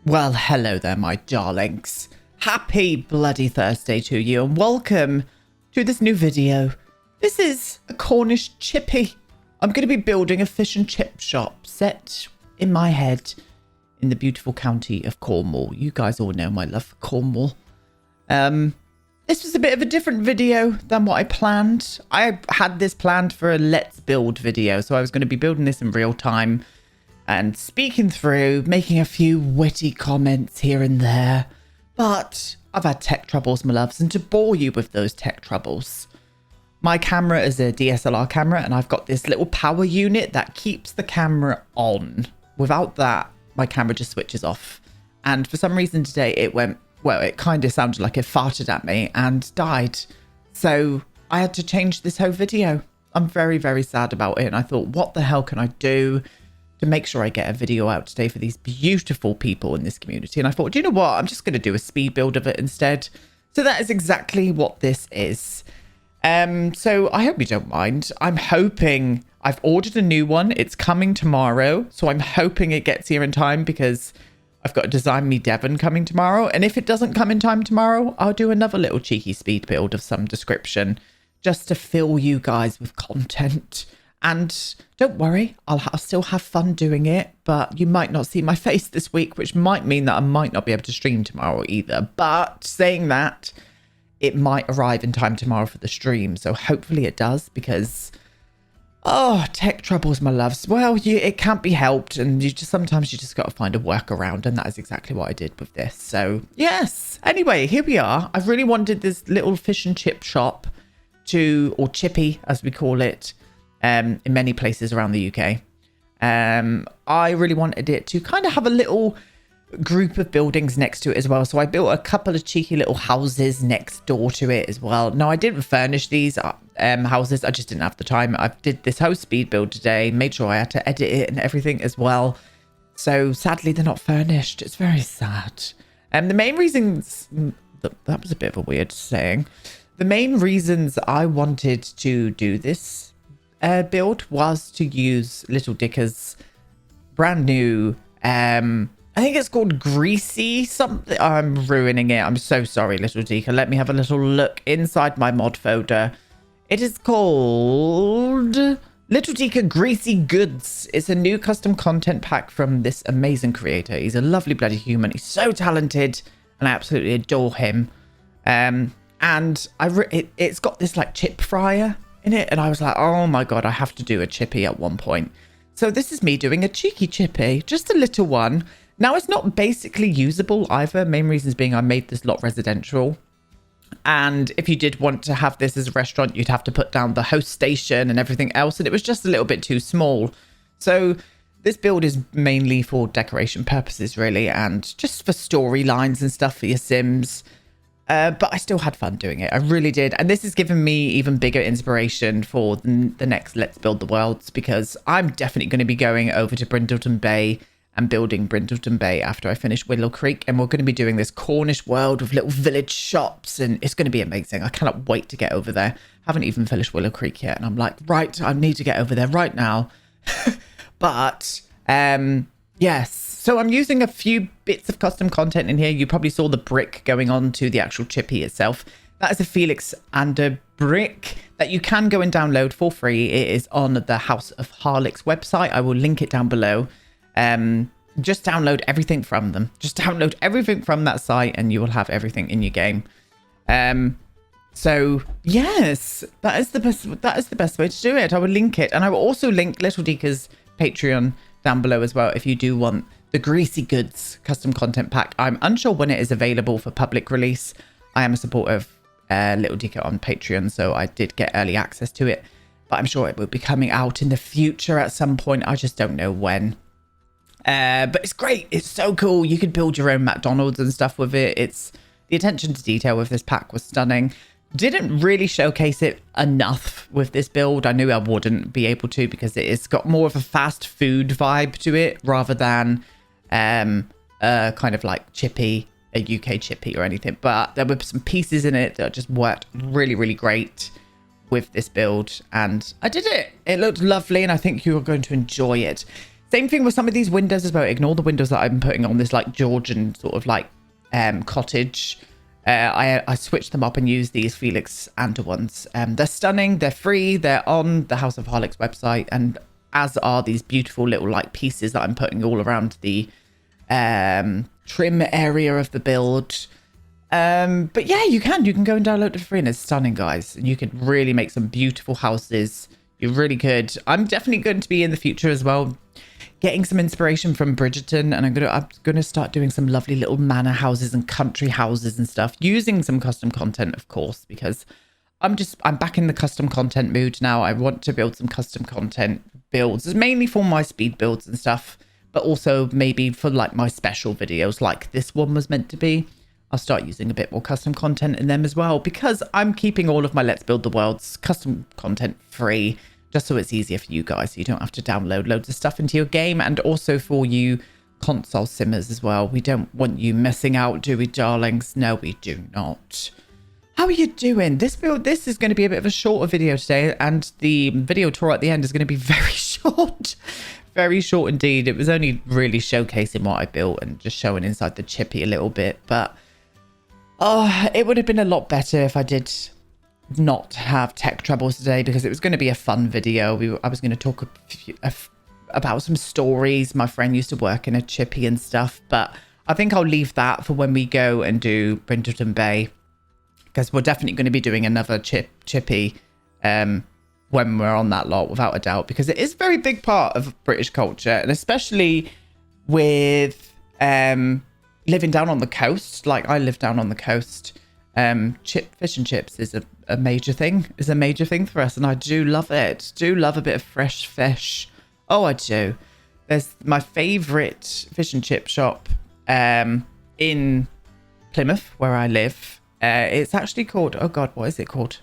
Well, hello there, my darlings. Happy bloody Thursday to you, and welcome to this new video. This is a Cornish Chippy. I'm going to be building a fish and chip shop set in my head in the beautiful county of Cornwall. You guys all know my love for Cornwall. This was a bit of a different video than what I planned. I had this planned for a Let's Build video, so I was going to be building this in real time and speaking through, making a few witty comments here and there. But I've had tech troubles, my loves, and to bore you with those tech troubles, my camera is a DSLR camera, and I've got this little power unit that keeps the camera on. Without that, my camera just switches off. And for some reason today, it went, well, it kind of sounded like it farted at me and died. So I had to change this whole video. I'm very, very sad about it. And I thought, what the hell can I do to make sure I get a video out today for these beautiful people in this community? And I thought, do you know what? I'm just going to do a speed build of it instead. So that is exactly what this is. So I hope you don't mind. I'm hoping I've ordered a new one. It's coming tomorrow. So I'm hoping it gets here in time because I've got a Design Me Devon coming tomorrow. And if it doesn't come in time tomorrow, I'll do another little cheeky speed build of some description just to fill you guys with content. And don't worry, I'll still have fun doing it, but you might not see my face this week, which might mean that I might not be able to stream tomorrow either. But saying that, it might arrive in time tomorrow for the stream. So hopefully it does because, oh, tech troubles, my loves. Well, it can't be helped. And sometimes you just got to find a workaround. And that is exactly what I did with this. So yes, anyway, here we are. I've really wanted this little fish and chip shop or chippy as we call it, in many places around the UK. I really wanted it to kind of have a little group of buildings next to it as well. So I built a couple of cheeky little houses next door to it as well. No, I didn't furnish these houses. I just didn't have the time. I did this whole speed build today, made sure I had to edit it and everything as well. So sadly, they're not furnished. It's very sad. The main reasons, that was a bit of a weird saying. The main reasons I wanted to do this build was to use LittleDica's brand new, I think it's called Greasy something. I'm ruining it. I'm so sorry, LittleDica. Let me have a little look inside my mod folder. It is called LittleDica Greasy Goods. It's a new custom content pack from this amazing creator. He's a lovely bloody human. He's so talented and I absolutely adore him. And it's got this like chip fryer in it, and I was like, oh my god, I have to do a chippy at one point. So this is me doing a cheeky chippy, just a little one. Now it's not basically usable either. Main reasons being I made this lot residential, and if you did want to have this as a restaurant, you'd have to put down the host station and everything else, and it was just a little bit too small. So this build is mainly for decoration purposes really, and just for storylines and stuff for your Sims. But I still had fun doing it. I really did. And this has given me even bigger inspiration for the next Let's Build the Worlds, because I'm definitely going to be going over to Brindleton Bay and building Brindleton Bay after I finish Willow Creek. And we're going to be doing this Cornish world with little village shops, and it's going to be amazing. I cannot wait to get over there. Haven't even finished Willow Creek yet. And I'm like, right, I need to get over there right now. But, yes. So I'm using a few bits of custom content in here. You probably saw the brick going on to the actual chippy itself. That is a Felix and a brick that you can go and download for free. It is on the House of Harlech's website. I will link it down below. Just download everything from them. Just download everything from that site and you will have everything in your game. So yes, that is the best way to do it. I will link it, and I will also link LittleDica's Patreon down below as well if you do want the Greasy Goods custom content pack. I'm unsure when it is available for public release. I am a supporter of LittleDica on Patreon, so I did get early access to it, but I'm sure it will be coming out in the future at some point. I just don't know when. But it's great. It's so cool. You could build your own McDonald's and stuff with it. It's the attention to detail with this pack was stunning. Didn't really showcase it enough with this build. I knew I wouldn't be able to because it's got more of a fast food vibe to it rather than kind of like Chippy, a UK Chippy or anything. But there were some pieces in it that just worked really, really great with this build. And I did it. It looked lovely and I think you're going to enjoy it. Same thing with some of these windows as well. Ignore the windows that I'm putting on this like Georgian sort of like cottage. I switched them up and used these Felix Anta ones. They're stunning. They're free. They're on the House of Harlocks website, and as are these beautiful little like pieces that I'm putting all around the trim area of the build. But yeah, you can go and download it for free, and it's stunning, guys. And you could really make some beautiful houses. You really could. I'm definitely going to be in the future as well, getting some inspiration from Bridgerton, and I'm gonna start doing some lovely little manor houses and country houses and stuff, using some custom content, of course, because I'm back in the custom content mood now. I want to build some custom content builds. It's mainly for my speed builds and stuff, but also maybe for like my special videos like this one was meant to be. I'll start using a bit more custom content in them as well, because I'm keeping all of my Let's Build the World's custom content free, just so it's easier for you guys, so you don't have to download loads of stuff into your game, and also for you console simmers as well. We don't want you missing out, do we, darlings? No, we do not. How are you doing? This is going to be a bit of a shorter video today, and the video tour at the end is going to be very short. Very short indeed. It was only really showcasing what I built and just showing inside the Chippy a little bit, but it would have been a lot better if I did not have tech troubles today, because it was going to be a fun video. I was going to talk about some stories. My friend used to work in a Chippy and stuff, but I think I'll leave that for when we go and do Brinterton Bay, because we're definitely going to be doing another Chippy when we're on that lot, without a doubt, because it is a very big part of British culture, and especially with living down on the coast. Like, I live down on the coast. Fish and chips is a major thing. Is a major thing for us, and I do love it. Do love a bit of fresh fish. Oh, I do. There's my favourite fish and chip shop in Plymouth, where I live. It's actually called, oh god, what is it called?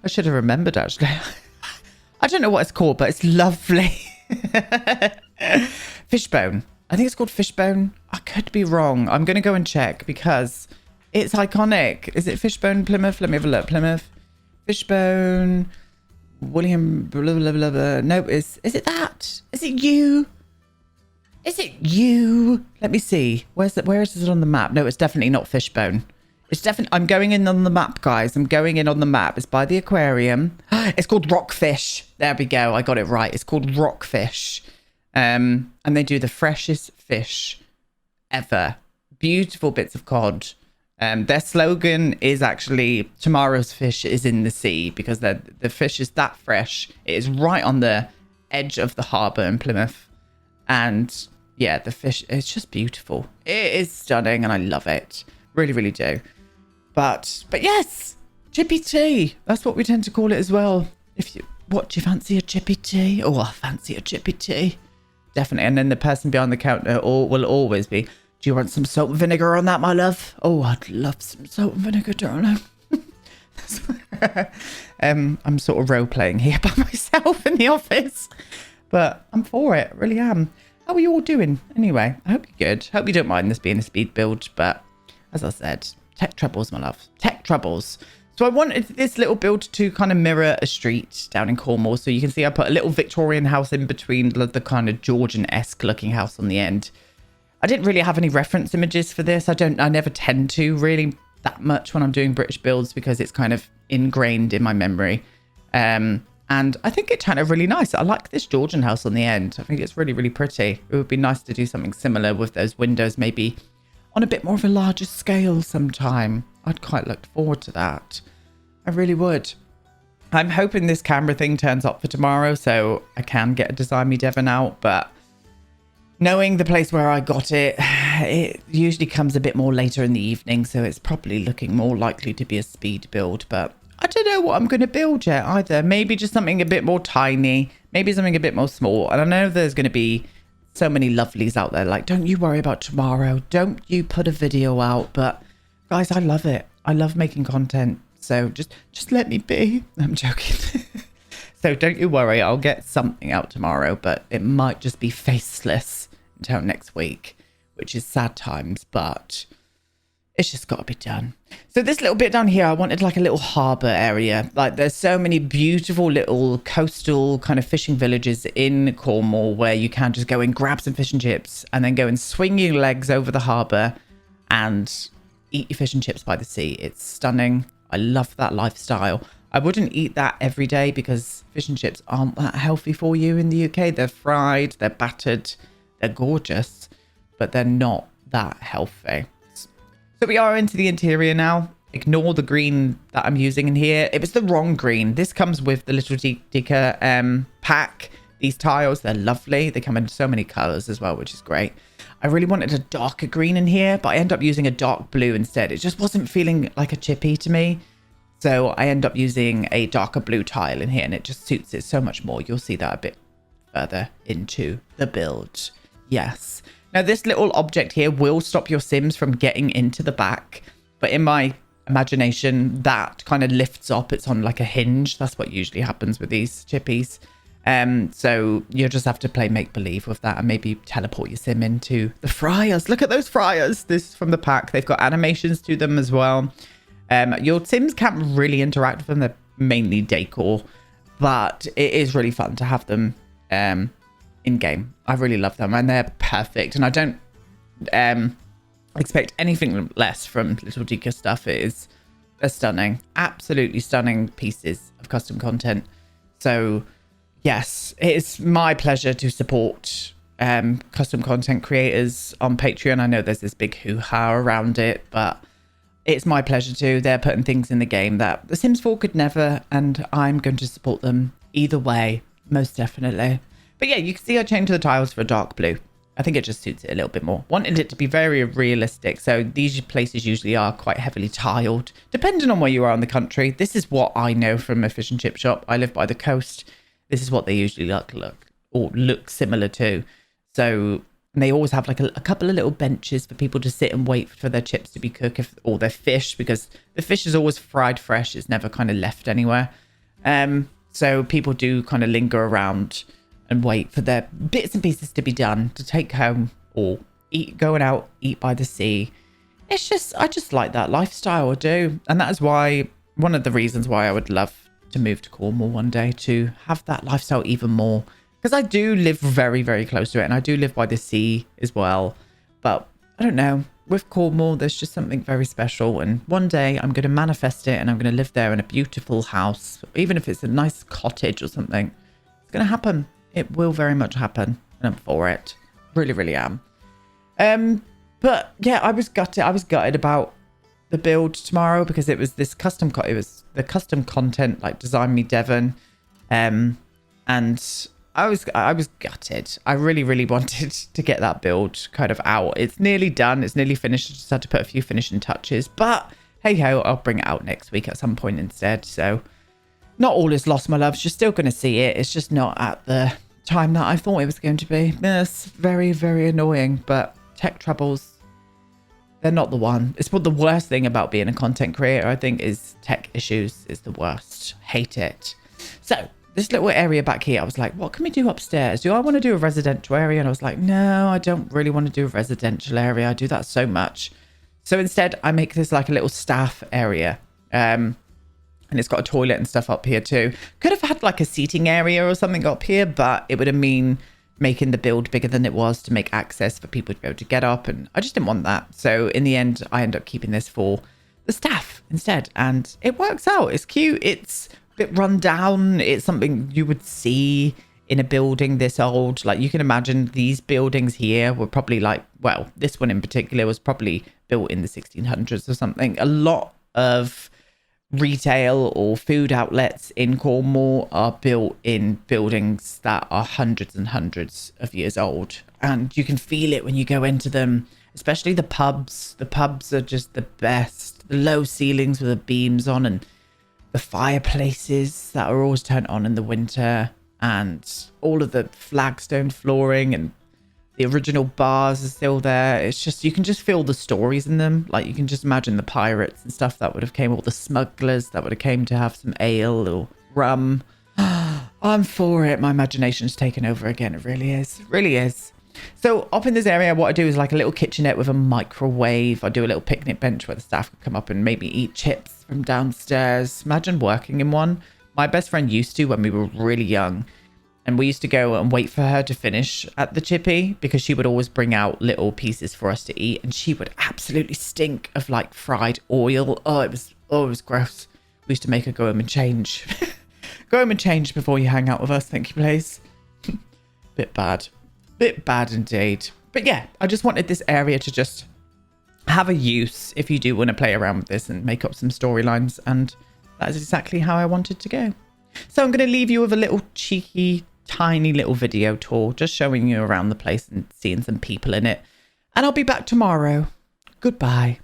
I should have remembered, actually. I don't know what it's called, but it's lovely. Fishbone. I think it's called Fishbone. I could be wrong. I'm going to go and check, because it's iconic. Is it Fishbone Plymouth? Let me have a look. Plymouth. Fishbone. William. Blah, blah, blah, blah. No, is it that? Is it you? Is it you? Let me see. Where is it on the map? No, it's definitely not Fishbone. It's definitely. I'm going in on the map, guys. I'm going in on the map. It's by the aquarium. It's called Rockfish. There we go. I got it right. It's called Rockfish. And they do the freshest fish ever. Beautiful bits of cod. Their slogan is actually tomorrow's fish is in the sea, because the fish is that fresh. It is right on the edge of the harbour in Plymouth. And yeah, the fish, it's just beautiful. It is stunning and I love it. Really, really do. But yes, Chippy tea. That's what we tend to call it as well. What, do you fancy a Chippy tea? Oh, I fancy a Chippy tea. Definitely. And then the person behind the counter will always be, do you want some salt and vinegar on that, my love? Oh, I'd love some salt and vinegar, darling. I'm sort of role-playing here by myself in the office. But I'm for it. Really am. How are you all doing? Anyway, I hope you're good. Hope you don't mind this being a speed build. But as I said, tech troubles, my love. Tech troubles. So I wanted this little build to kind of mirror a street down in Cornwall. So you can see I put a little Victorian house in between the kind of Georgian-esque looking house on the end. I didn't really have any reference images for this. I never tend to really that much when I'm doing British builds, because it's kind of ingrained in my memory. And I think it turned out really nice. I like this Georgian house on the end. I think it's really, really pretty. It would be nice to do something similar with those windows, maybe on a bit more of a larger scale sometime. I'd quite look forward to that. I really would. I'm hoping this camera thing turns up for tomorrow, so I can get a Design Me Devon out, but knowing the place where I got it, it usually comes a bit more later in the evening, so it's probably looking more likely to be a speed build. But I don't know what I'm going to build yet either. Maybe just something a bit more tiny, maybe something a bit more small. And I know there's going to be so many lovelies out there like, don't you worry about tomorrow. Don't you put a video out. But guys, I love it. I love making content. So just let me be. I'm joking. So don't you worry. I'll get something out tomorrow, but it might just be faceless until next week, which is sad times, but it's just got to be done. So this little bit down here, I wanted like a little harbour area. Like there's so many beautiful little coastal kind of fishing villages in Cornwall where you can just go and grab some fish and chips and then go and swing your legs over the harbour and eat your fish and chips by the sea. It's stunning. I love that lifestyle. I wouldn't eat that every day because fish and chips aren't that healthy for you in the UK. They're fried, they're battered, they're gorgeous, but they're not that healthy. So we are into the interior now. Ignore the green that I'm using in here. It was the wrong green. This comes with the LittleDica pack. These tiles, they're lovely. They come in so many colors as well, which is great. I really wanted a darker green in here, but I end up using a dark blue instead. It just wasn't feeling like a chippy to me. So I end up using a darker blue tile in here and it just suits it so much more. You'll see that a bit further into the build. Yes. Now, this little object here will stop your Sims from getting into the back. But in my imagination, that kind of lifts up. It's on like a hinge. That's what usually happens with these chippies. So you'll just have to play make-believe with that and maybe teleport your Sim into the fryers. Look at those fryers. This is from the pack. They've got animations to them as well. Your Sims can't really interact with them. They're mainly decor. But it is really fun to have them in game. I really love them and they're perfect, and I don't expect anything less from LittleDica stuff. They're stunning, absolutely stunning pieces of custom content. So yes, it is my pleasure to support custom content creators on Patreon. I know there's this big hoo-ha around it, but it's my pleasure too. They're putting things in the game that The Sims 4 could never, and I'm going to support them either way, most definitely. But yeah, you can see I changed the tiles for a dark blue. I think it just suits it a little bit more. Wanted it to be very realistic. So these places usually are quite heavily tiled, depending on where you are in the country. This is what I know from a fish and chip shop. I live by the coast. This is what they usually look similar to. So they always have like a couple of little benches for people to sit and wait for their chips to be cooked, or their fish, because the fish is always fried fresh. It's never kind of left anywhere. So people do kind of linger around and wait for their bits and pieces to be done to take home or going out, eat by the sea. It's just, I just like that lifestyle, I do. And that is why, one of the reasons why I would love to move to Cornwall one day, to have that lifestyle even more. Because I do live very, very close to it and I do live by the sea as well. But I don't know, with Cornwall, there's just something very special. And one day I'm going to manifest it and I'm going to live there in a beautiful house. Even if it's a nice cottage or something, it's going to happen. It will very much happen, and I'm for it. Really, really am. But yeah, I was gutted about the build tomorrow because it was this custom. It was the custom content, like Design Me Devon, and I was gutted. I really, really wanted to get that build kind of out. It's nearly done. It's nearly finished. I just had to put a few finishing touches. But hey ho, I'll bring it out next week at some point instead. So. Not all is lost, my loves. You're still going to see it. It's just not at the time that I thought it was going to be. It's very, very annoying. But tech troubles, they're not the one. It's what the worst thing about being a content creator, I think, is tech issues is the worst. Hate it. So this little area back here, I was like, what can we do upstairs? Do I want to do a residential area? And I was like, no, I don't really want to do a residential area. I do that so much. So instead, I make this like a little staff area. And it's got a toilet and stuff up here too. Could have had like a seating area or something up here, but it would have mean making the build bigger than it was to make access for people to be able to get up. And I just didn't want that. So in the end, I end up keeping this for the staff instead. And it works out. It's cute. It's a bit run down. It's something you would see in a building this old. Like you can imagine these buildings here were probably like, well, this one in particular was probably built in the 1600s or something. A lot of retail or food outlets in Cornwall are built in buildings that are hundreds and hundreds of years old, and you can feel it when you go into them, especially the pubs. The pubs are just the best. The low ceilings with the beams on, and the fireplaces that are always turned on in the winter, and all of the flagstone flooring, and The original bars are still there. It's just, you can just feel the stories in them. Like, you can just imagine the pirates and stuff that would have came, all the smugglers that would have came to have some ale or rum. I'm for it. My imagination's taken over again. It really is. It really is. So up in this area, what I do is like a little kitchenette with a microwave. I do a little picnic bench where the staff could come up and maybe eat chips from downstairs. Imagine working in one. My best friend used to when we were really young. And we used to go and wait for her to finish at the Chippy because she would always bring out little pieces for us to eat. And she would absolutely stink of like fried oil. Oh, it was gross. We used to make her go home and change. Go home and change before you hang out with us. Thank you, please. Bit bad. Bit bad indeed. But yeah, I just wanted this area to just have a use if you do want to play around with this and make up some storylines. And that is exactly how I wanted to go. So I'm going to leave you with a little cheeky, tiny little video tour, just showing you around the place and seeing some people in it. And I'll be back tomorrow. Goodbye.